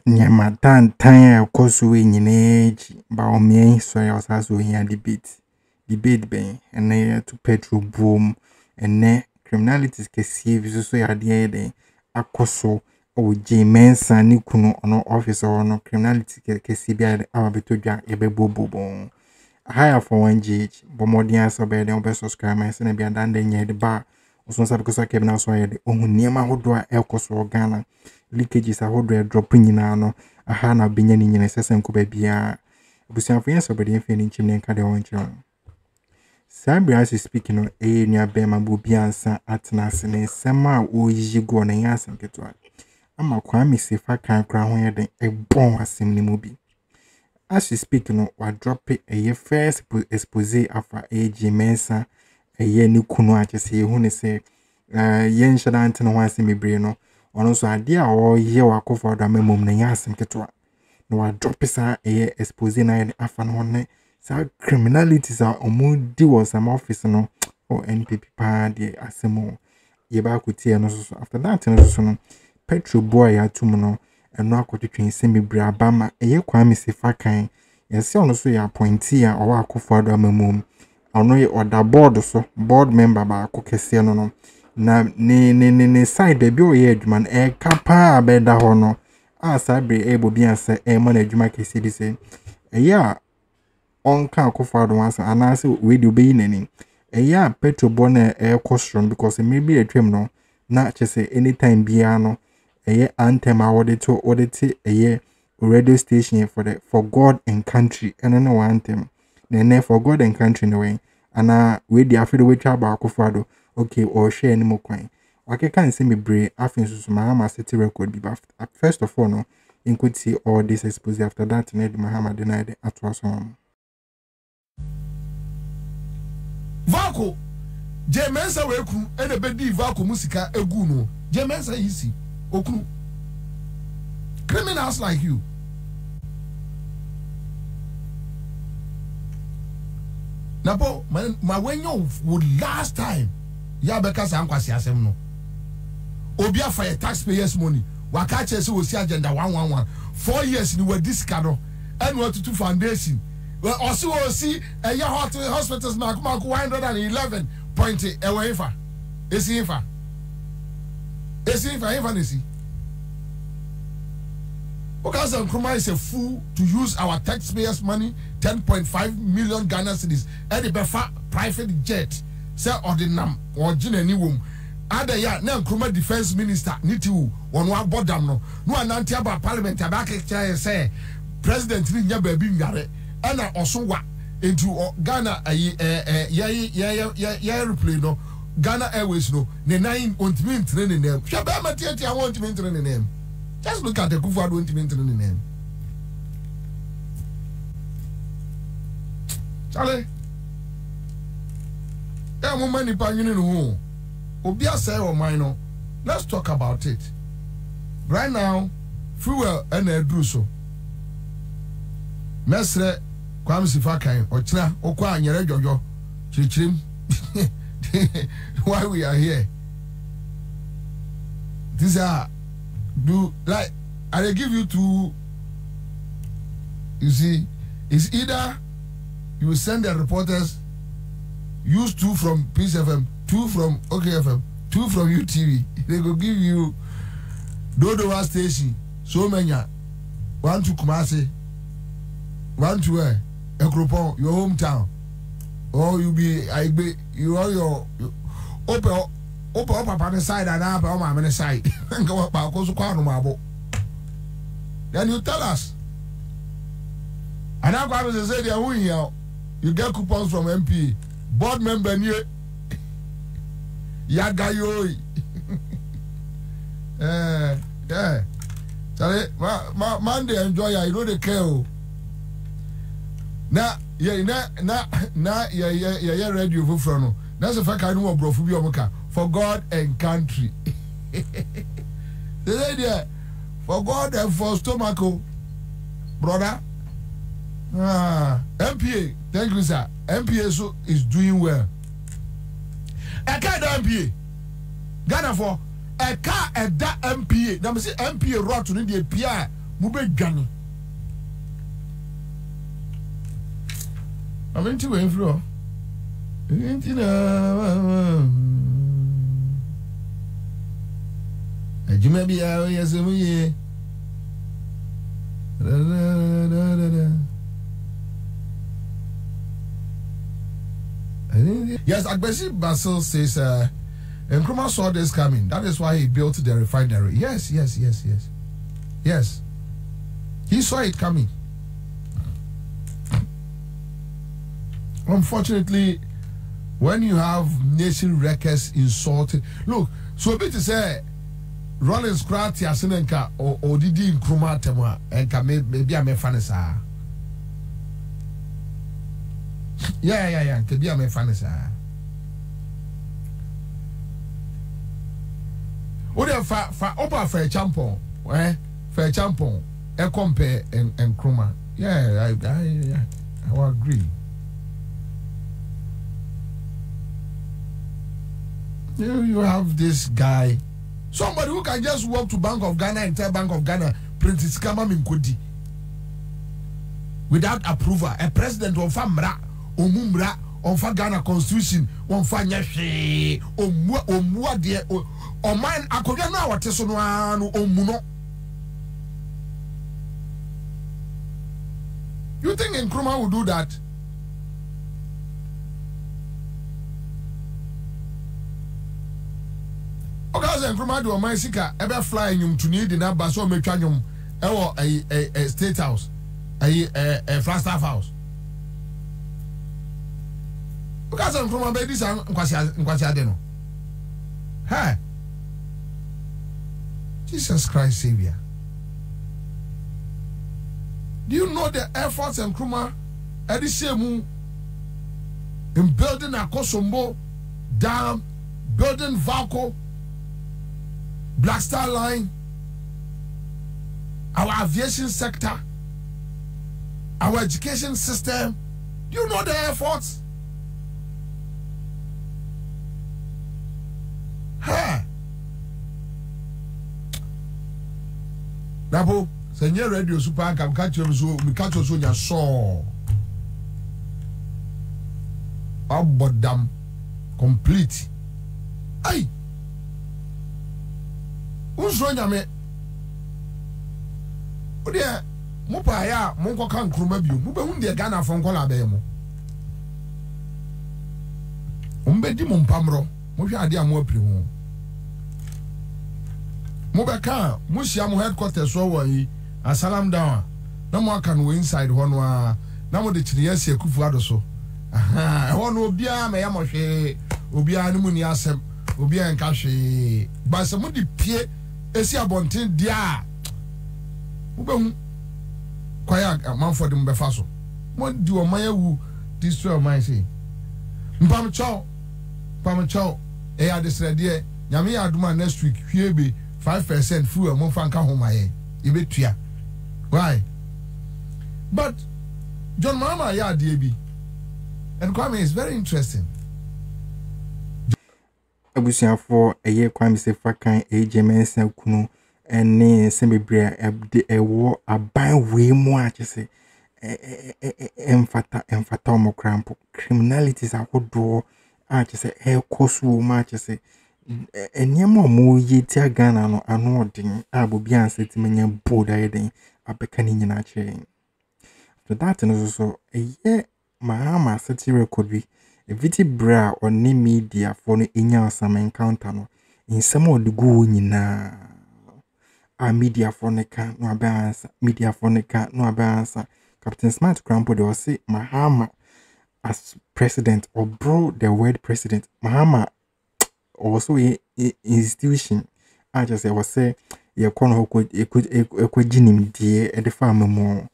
Nyama tan koso nyinaa ba omien so ya osaso hia debate ben ene to petrol boom ene criminalities Kesi so ya de akoso o J.Mensa ni kunu ono officer ono criminality Kesi bia abetodwa yebebobo higher for 1 GH bomodian so be dem be subscribe my se bia dan de nye de ba oso sabe ko so kebna so ya de ohun niam ahodo a ekoso Ghana leakages ahodo drop nyina no aha na benya ni nyina sesen ko ba bia busianfo yen so be de feni nchim ne nka de won chiro ßREAKING speaking no nua be ma bo bia ansa atena se ne sema o yigo na yasen ketwa ama Kwame Sefa kan kra ho ye de ebon asem ni mu bi as we speak no wa drop a first expose afa J.Mensa ye ni kunu a chese hu ne se ye nhyada ante no asem mebre no ono so ade a o ye wakofo do amemom na yasem ketwa no wa drop sa expose na ye afa no ne sa criminalities a omudi was some office no o NPP pa de asemo ye ba kutie no so after that no so no petrol boy ya tum no eno akotwetwen semi bra bama Kwame Sefa kan yesi ono so ya appointee a owa akofo do amamum ono ye order board so board member ba akokese no na ne side be o ye adwuma na kapa abeda ho no a sabre ebo bia se mo na adwuma Kesi bi se on kan akofo do ansa anase we di obeyi nani petrol board na cost because maybe atwem no na chese anytime bia no anthem awarded to audit radio station for God and country and no anthem then for God and country no way and we the after we travel akofado okay or share any more coin okay can see me bre afin so mahama city record be first of all no you could see all this expose after that need mahama denied atwaso Vako J.Mensa weku ene bedi vako musika egu no J.Mensa yisi okunu criminals like you napo my when you would last time ya beka sa nkwasi asem no obi afa your taxpayers money waka chese wo si agenda 111 4 years ni we discard and what to foundation also see hospitals na kuma 111 point ewefa esifa nisi because Akroma is a fool to use our taxpayers money 10.5 million Ghana cedis and the befa private jet say ordinam or jina ni wom ada ya na Akroma defense minister niti won wa bodam no ananti aba parliament abaka say president ni nya ba bi ngare ana osowa into Ghana airplane no Ghana Airways no ne 9 ontimi training name shaba matiati I want to training name just look at the Kufuor ontimi training name Charlie mo mani pa nyini no obi asay o man no let's talk about it right now fuel N.Addo so mesre Kwame Sefa kan ochina okwa anyere jojo chirichirim why we are here these are do like I give you two you see it's either you send the reporters use 2 from Peace FM 2 from OKFM 2 from UTV they go give you Dodowa station so many 1 to Kumasi 1 to where Akroma, your hometown, or you be you are your open up on the side and up on my side and go up because then you tell us. And now I was say they are winning here. You get coupons from MP, board member near Yagayo. Yeah. Sorry, Monday enjoy ya, you know the care. Na radio for front. That's a fact I know bro for God and country. The idea for God and for stomach, brother. MPA, thank you, sir. MPA so is doing well. I can't MPA. Ghana for a car at that MPA. Now, say MPA wrote to the PI Mube Gano. I went to wait for. You may be out as a year. Yes, Agbesi Basil says, Nkrumah saw this coming. That is why he built the refinery. Yes. Yes. He saw it coming. Unfortunately, when you have nation records insulted, look, so a bit to say, Rollins Krati Asenenka or Didi Nkrumah Temwa, and maybe I'm a fanasa. Yeah, maybe I'm a fanasa. What if for opa for a champon, for a champon, a compare and Nkrumah? Yeah, I will agree. You have this guy, somebody who can just walk to Bank of Ghana and tell Bank of Ghana, print his Kama Minkudi without approval. A president of Famra, Omumra, of Ghana Constitution, on Fanyashi, Omua dear, or mine, Akodana, or Tessono, or Muno. You think Nkrumah will do that? Okay, Nkrumah do my sika ever flying you to need the number so me twanyum a state house a Flagstaff house. Okay, Nkrumah be this nkwasi ade no. Hey, Jesus Christ Savior. Do you know the efforts Nkrumah at the same in building a Kosombo dam, building Valco, Black Star Line, our aviation sector, our education system? Do you know the efforts? Huh? Nabo, Senior Radio Super Cam catch you so we catch you your saw. Abodam complete. Aye. Who's running me? Oh dear, Mupa ya, Monko can Krumabio, Muba Hundia Ghana from Colabemo. Umbedi Mumpamro, Musha dia more primo. Mubaka, Mushamu headquarters over ye, a salam down. No more can we inside one. Now the Chiesi Kufuado so. Aha, I want to be a Mayamoshe, Ubia Muniasem, Ubia and Kashi. But some of the Pie. Esi abontin dia ubehun kwaya manford mbefaso mo di o mayewu destroy o man say mpam chow e ya desrede nyame ya aduma next week hwiebe 5% fuel mo fanka ho maye e betua why but John Mama ya de bi and Kwame is very interesting. Abusiafo eye Kwame Sefa kan J.Mensa kunu ene sembebria ewo aban we mu achese emfata omokrampo criminalities akodo achese ekosu mu achese enyemo mu yeti Ghana no anu odin abobi anseti menya bold ayeden abeka ni nyina che after that no so eye mahama seti record bi eviti bra oni media for no inya some encounter no in some of the go nyina a media for no ka no abansa media for no ka no abansa Captain Smart Crampo they will say Mahama as president or bro the word president Mahama also a institution I just say was say ye kono ko jinim die e de farm mo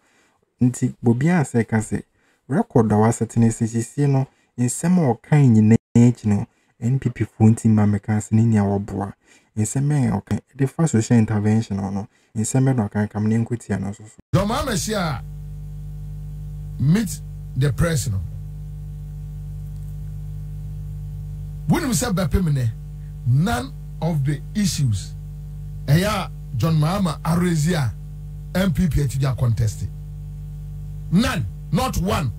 nti bobia say ka say record da wasatene sisi no in some more kind in no NPP funti mamekans ni awoboa in some okay the first social intervention or no in some no can come in kwiti no so your mama share meet the president when we say bepemene none of the issues eya John Mahama arezia MPP to their contesting. None, not one.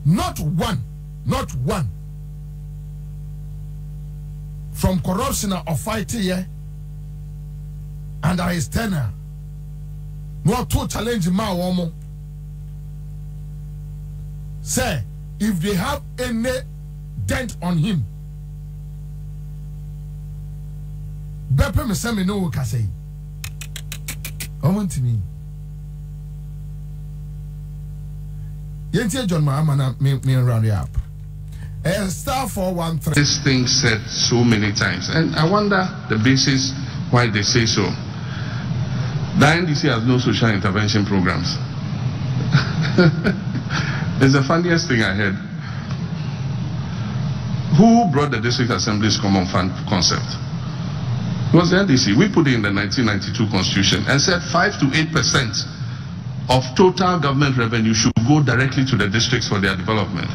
Not one, not one. From corruption or fighting here under his tenure. No to challenge my woman. Say, if they have any dent on him, Beppe me say me no what can say. I want to me. Yentie John Mahama me round it up. Star 413. This thing said so many times, and I wonder the basis why they say so. The NDC has no social intervention programs. It's the funniest thing I heard. Who brought the District Assembly's Common Fund concept? It was the NDC. We put it in the 1992 Constitution and said 5 to 8% of total government revenue should go directly to the districts for their development.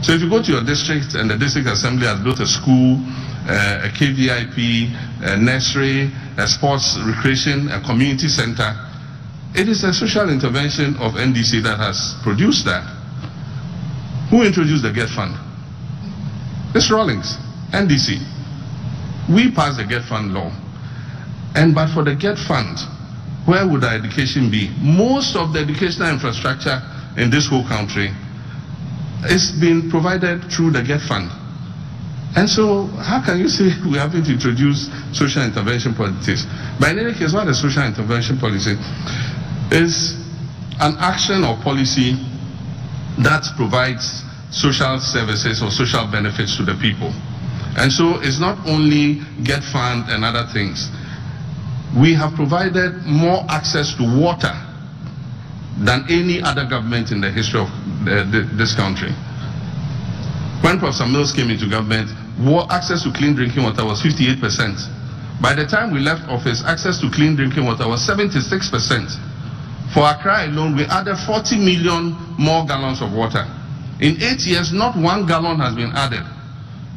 So if you go to your district and the District Assembly has built a school, a KVIP, a nursery, a sports recreation, a community center, it is a social intervention of NDC that has produced that. Who introduced the GET Fund? It's Rawlings, NDC. We passed the GET Fund law. But for the GET Fund, where would our education be? Most of the educational infrastructure in this whole country is being provided through the GET Fund. And so, how can you say we haven't introduced social intervention policies? But in any case, what a social intervention policy is an action or policy that provides social services or social benefits to the people. And so, it's not only GET Fund and other things. We have provided more access to water than any other government in the history of this country. When Professor Mills came into government, access to clean drinking water was 58%. By the time we left office, access to clean drinking water was 76%. For Accra alone, we added 40 million more gallons of water. In 8 years, not 1 gallon has been added.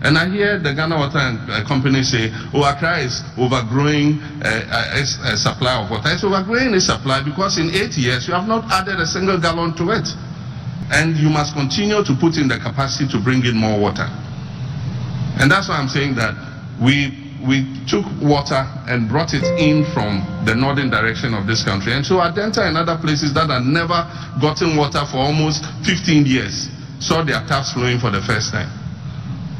And I hear the Ghana Water Company say, oh, Accra is overgrowing a supply of water. It's overgrowing its supply because in 8 years, you have not added a single gallon to it. And you must continue to put in the capacity to bring in more water. And that's why I'm saying that we took water and brought it in from the northern direction of this country. And so Adenta and other places that had never gotten water for almost 15 years saw their taps flowing for the first time.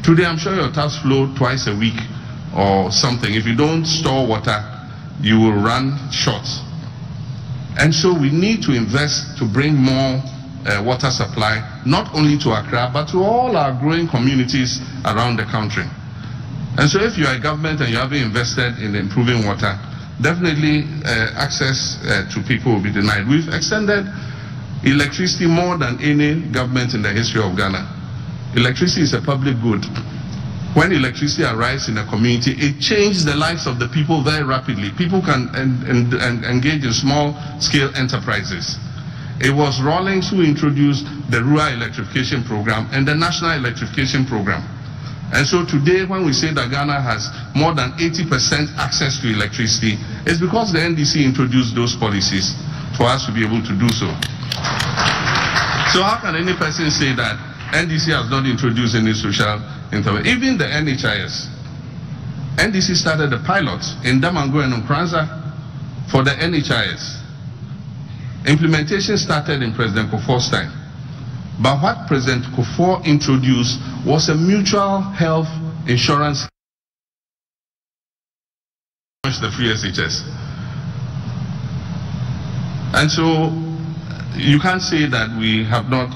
Today, I'm sure your taps flow twice a week or something. If you don't store water, you will run short. And so we need to invest to bring more water supply, not only to Accra, but to all our growing communities around the country. And so if you are a government and you haven't invested in improving water, definitely access to people will be denied. We've extended electricity more than any government in the history of Ghana. Electricity is a public good. When electricity arrives in a community, it changes the lives of the people very rapidly. People can engage in small-scale enterprises. It was Rawlings who introduced the Rural Electrification Program and the National Electrification Program. And so today, when we say that Ghana has more than 80% access to electricity, it's because the NDC introduced those policies for us to be able to do so. So how can any person say that NDC has not introduced any social intervention? Even the NHIS. NDC started a pilot in Damango and Ǩwaṛns for the NHIS. Implementation started in President Kufuor's time. But what President Kufuor introduced was a mutual health insurance, the free SHS. And so you can't say that we have not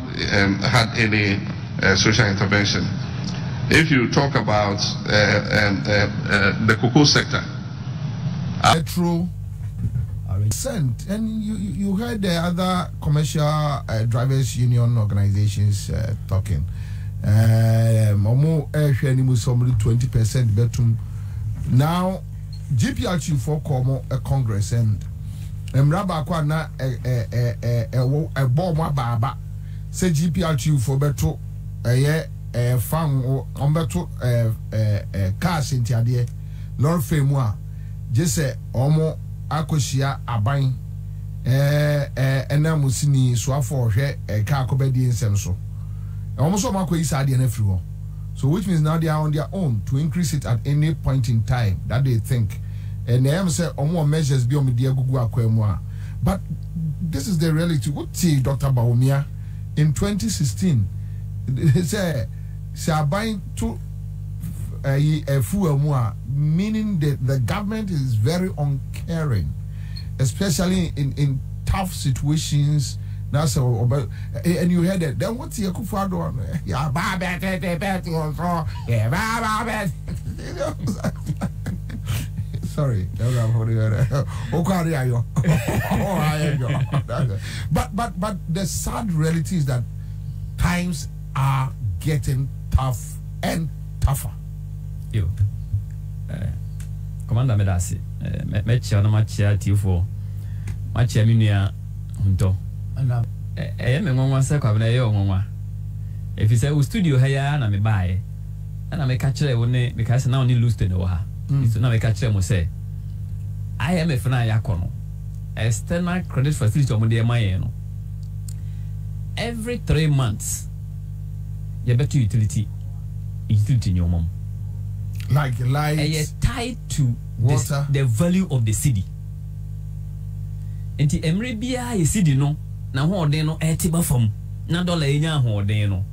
had any social intervention. If you talk about the cocoa sector, true. And you heard the other commercial drivers union organizations talking. Somebody 20% betum. Now GPRT for a Congress and Mraba Kwana a bomb baba say GPRT for beto a farm on beto cash in Tiadie Lord Femua just say almost akoshia aban musini so afọ hwe ka akobedi nsem so almost makọ yi sa de na free. So which means now they are on their own to increase it at any point in time that they think. And they say more measures be on the gugu akwemwa. But this is the reality. What see Dr. Bawumia in 2016 say buying to a fuel more, meaning that the government is very uncaring, especially in tough situations. That's and you heard it. Then what's your Kufado? Yeah, sorry. But the sad reality is that times are getting tough and tougher. Yo, Commander Medasi, Mechia na Machia Tifo, Machia Minia Hunto. Me ngwa se kwa bna ye ngwa if you say we studio here na me buy na me catch we ne because now only lose to no ha so na me catch mo say IMF na yakono external credit facility omo de maye no every 3 months you better utility nyomom like tied to water, the value of the city. Enti emre bia ye city no na ho den no etiba fam na dollar enya ho den no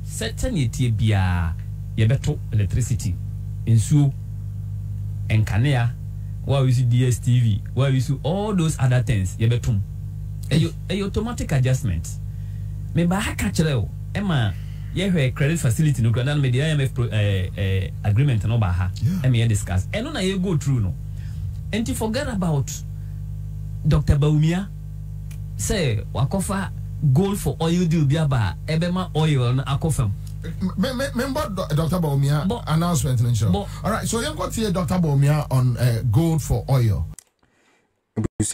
certain etie bia ye beto electricity ensuo enkanea wa we see DSTV wa we see all those other things ye betum a automatic adjustment me ba ha ka kire o e ma ye hwe credit facility no grant me the IMF agreement no ba ha e me discuss e no na ye go through no enti forget about Dr. Bawumia say wakofa gold for oil deal biaba ebema oil na akofam. Remember Dr. Bawumia announcement in show. All right, so you got here Dr. Bawumia on gold for oil.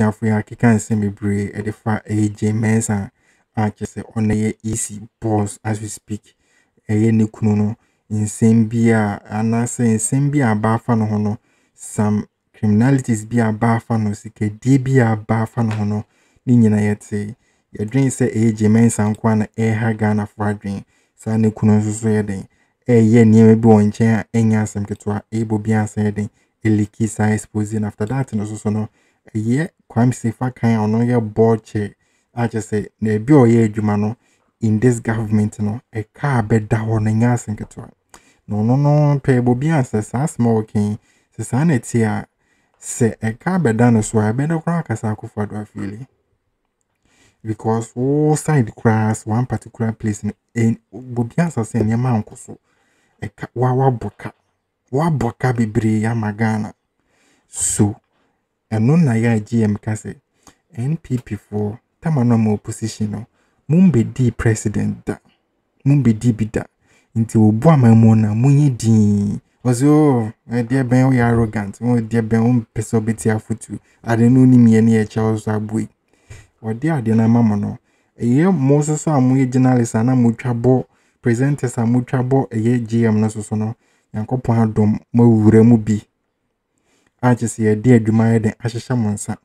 Africa can see me bring at the far J.Mensa just on the easy boss as we speak. Ni kuno in Sambia and I say in Sambia bafano hono some criminalities be a bafano sike be a bafano hono ni nyina yete ya dream say J.Mensa nkwa na ha Ghana for dream sa ne kuno so yeden ye niam bi won chen enya asem ketwa ebo bi ansa yeden eliki sa exposing after that no so no ye Kwame Sefa kan ono ye board chair I just say na bi o ye adwuma no in this government no e ka beda ho na nya asem ketwa no pe ebo bi ansa sa small king se sa na tia se e ka beda no so abeda kra kasa akofo do afili because all side class one particular place in bobiansa say nyama ankoso e ka wa boka bebre ya magana so eno na ya GM ka say NPP for tamano mo opposition no mumbe di president da mumbe di bida nti obu amamu na munye di wazo dia ben we arrogant we dia ben person beti afutu ade no ni me ne e chawo abui odi ade na mama no eye mo so amu journalist na mo twabo presenters amu twabo eye GM no so no yankopon adom mawura mu bi achese ye de adwuma ye den ahyehya monsa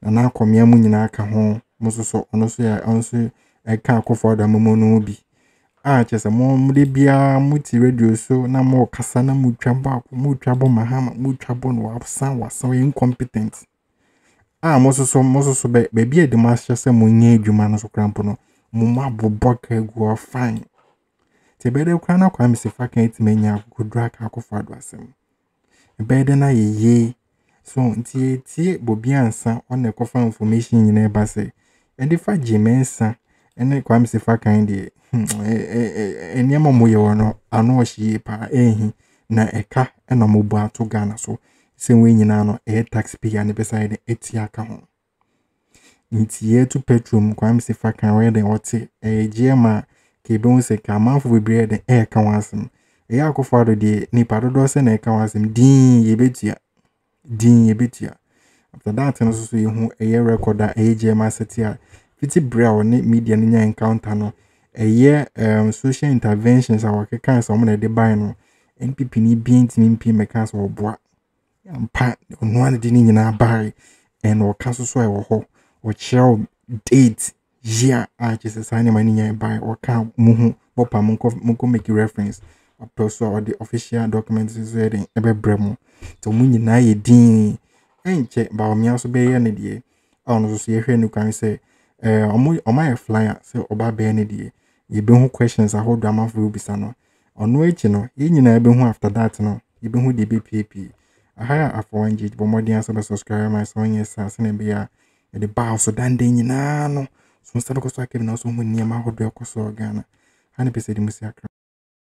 na akomia mu nyina aka ho mo so ono so ya onso eka akofo da momo no bi achese mo de bia muti radio so na mo kasa na mu twabo mahama mu twabo no wasa incompetent mo so be bia de master se mo nya adwuma no so krampo no mo maboboka gu fine te be de kra na Kwame Sefa kan timenya godra ka akofo ado asem be de na ye so ntie bobiansa on ekofa information nyina e ba se e de fa J.Mensa ene Kwame Sefa kan de eniama moye wono ano ohie pa na eka ena mobu ato Ghana so senwe nyina no taxpayer ne beside eti aka ho ntie to petrol Kwame Sefa kan we de ote GM ke be won se ka manfo bebre de ka wansem akofo ado de ni padodo se na ka wansem din yebetia after that no so yehu recorder GM asetia fiti brawl ne media nya encounter no social interventions our kan so mo na de buy no NPP ni bi ntimi mp meka so oboa ampa ono an di ni nyina bai and o ka so e wo ho o kyerɛ date year a kyese sign ma ni nya bai o ka muhu bopa munko make reference also or the official documents is ready ebe bremo to mu nyina ye din enche ba o mi aso be ye ne die ono so ye hwɛ ni kan say omo flyer say oba be ne die ye be hu questions ahodo amafo bisa no ono echi no ye nyina be hu after that no ye be hu the BPP aha afọ wanji bo modern so be subscribe my so yes as na be ya the bow so dan den nyina no so sabe ko so akebe na so hu niam ahodo ekoso Ghana hani pese di musi Akroma